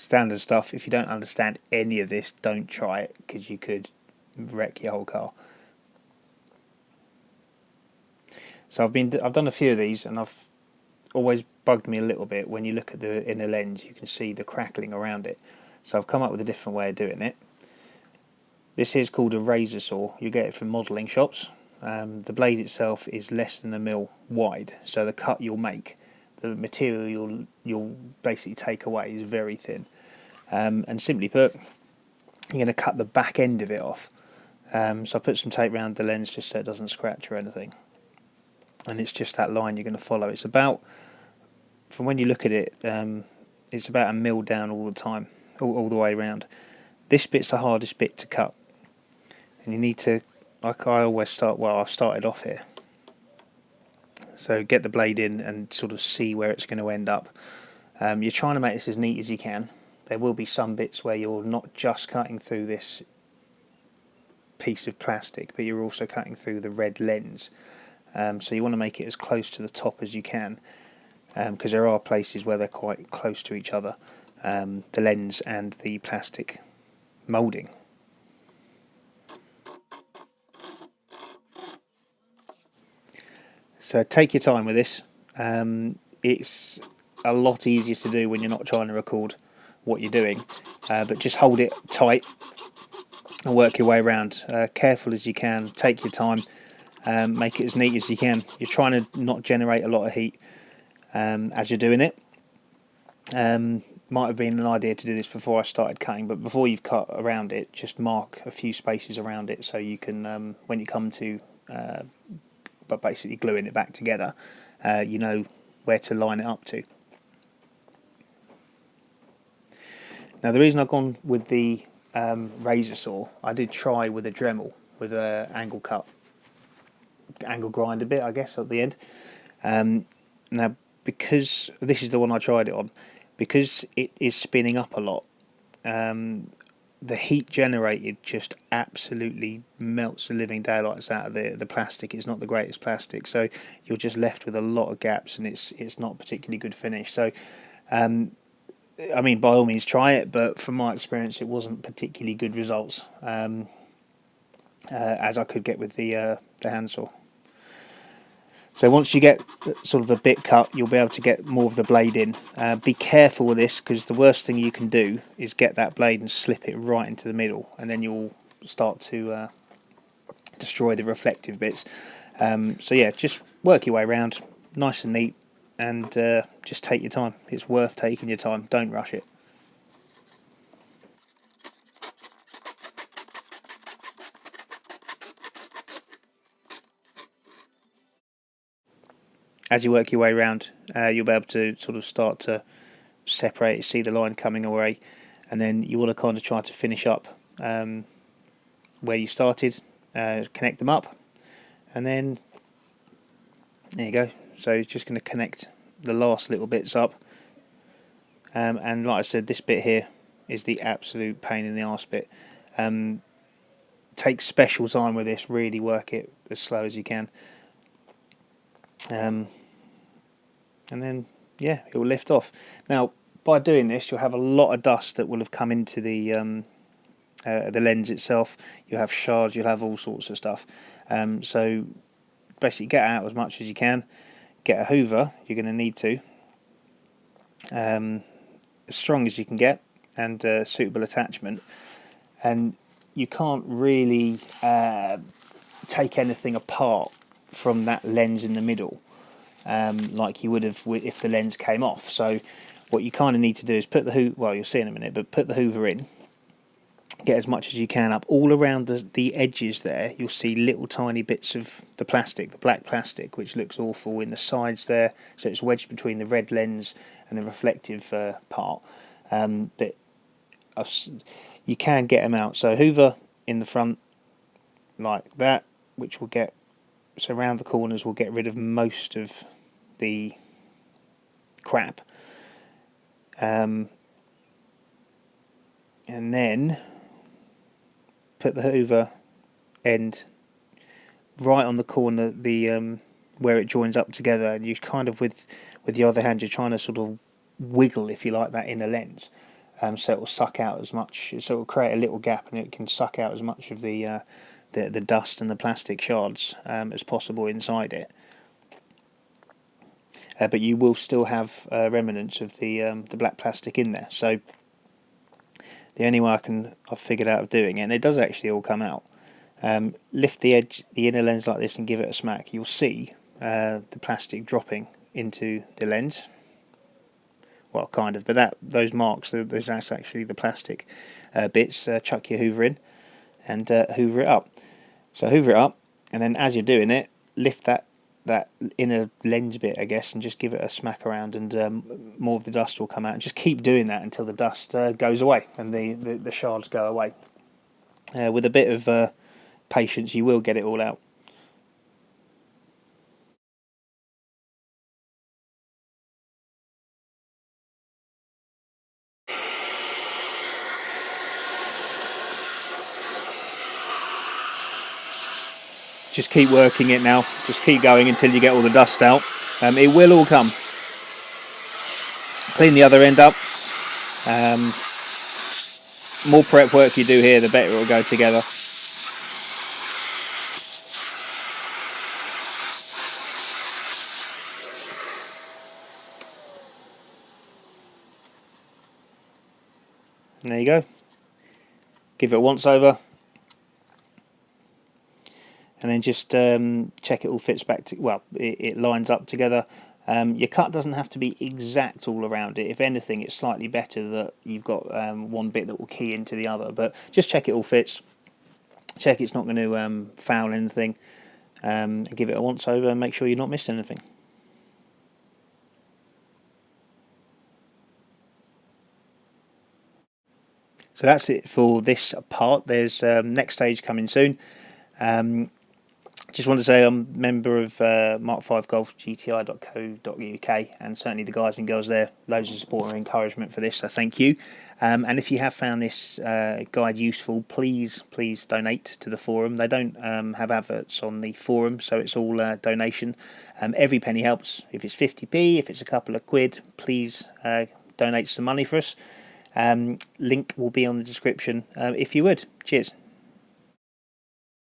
standard stuff. If you don't understand any of this, don't try it, because you could wreck your whole car. So I've done a few of these, and I've always bugged me a little bit when you look at the inner lens, you can see the crackling around it. So I've come up with a different way of doing it. This here is called a razor saw. You get it from modelling shops. The blade itself is less than 1 mil wide, so the cut you'll make, the material you'll basically take away, is very thin. And simply put, you're going to cut the back end of it off. So I put some tape around the lens just so it doesn't scratch or anything. And it's just that line you're going to follow. It's about, from when you look at it, it's about 1 mil down all the time, all the way around. This bit's the hardest bit to cut, and you need to, like I always start, well, I've started off here. So get the blade in and sort of see where it's going to end up. You're trying to make this as neat as you can. There will be some bits where you're not just cutting through this piece of plastic, but you're also cutting through the red lens. So you want to make it as close to the top as you can, because there are places where they're quite close to each other, the lens and the plastic moulding. So take your time with this. It's a lot easier to do when you're not trying to record what you're doing, but just hold it tight and work your way around. Careful as you can, take your time, make it as neat as you can. You're trying to not generate a lot of heat as you're doing it. Might have been an idea to do this before I started cutting, but before you've cut around it, just mark a few spaces around it so you can, when you come to but basically gluing it back together, you know where to line it up to. Now the reason I've gone with the razor saw, I did try with a Dremel, with an angle grind a bit, I guess, at the end. Now, because this is the one I tried it on, because it is spinning up a lot, the heat generated just absolutely melts the living daylights out of the plastic. It's not the greatest plastic, so you're just left with a lot of gaps, and it's not particularly good finish. So I mean, by all means try it, but from my experience it wasn't particularly good results, as I could get with the handsaw. So once you get sort of a bit cut, you'll be able to get more of the blade in. Be careful with this, because the worst thing you can do is get that blade and slip it right into the middle, and then you'll start to destroy the reflective bits. So yeah, just work your way around, nice and neat, and just take your time. It's worth taking your time, don't rush it. As you work your way around, you'll be able to sort of start to separate, see the line coming away, and then you want to kind of try to finish up where you started, connect them up, and then there you go. So it's just going to connect the last little bits up, and like I said, this bit here is the absolute pain in the arse bit. Take special time with this, really work it as slow as you can. And then yeah, it will lift off. Now by doing this, you'll have a lot of dust that will have come into the lens itself. You'll have shards, you'll have all sorts of stuff. So basically get out as much as you can. Get a hoover, you're going to need to, as strong as you can get, and a suitable attachment. And you can't really take anything apart from that lens in the middle, like you would have if the lens came off. So what you kind of need to do is put the hoover, well, you'll see in a minute, but put the hoover in, get as much as you can up. All around the edges there, you'll see little tiny bits of the plastic, the black plastic, which looks awful in the sides there. So it's wedged between the red lens and the reflective part. But you can get them out. So hoover in the front like that, which will get, so around the corners will get rid of most of the crap. And then put the hoover end right on the corner, the where it joins up together, and you kind of with the other hand you're trying to sort of wiggle, if you like, that inner lens. so it will suck out as much. So it will create a little gap, and it can suck out as much of the dust and the plastic shards as possible inside it. But you will still have remnants of the black plastic in there. So the only way I've figured out of doing it, and it does actually all come out. Lift the inner lens like this, and give it a smack. You'll see the plastic dropping into the lens. Well, kind of, but those marks, that's actually the plastic bits. Chuck your hoover in and hoover it up. So hoover it up, and then as you're doing it, lift that inner lens bit, I guess, and just give it a smack around, and more of the dust will come out. And just keep doing that until the dust goes away and the shards go away. With a bit of patience, you will get it all out. Just keep working it now. Just keep going until you get all the dust out. It will all come. Clean the other end up. More prep work you do here, the better it will go together. And there you go. Give it a once over. And then just check it all fits back to, well, it lines up together. Your cut doesn't have to be exact all around it. If anything, it's slightly better that you've got one bit that will key into the other. But just check it all fits. Check it's not going to foul anything. Give it a once over and make sure you're not missing anything. So that's it for this part. There's next stage coming soon. Just want to say I'm a member of MK5 Golf, GTI.co.uk, and certainly the guys and girls there, loads of support and encouragement for this, so thank you. And if you have found this guide useful, please donate to the forum. They don't have adverts on the forum, so it's all donation. Every penny helps. If it's 50p, if it's a couple of quid, please donate some money for us. Link will be on the description if you would. Cheers.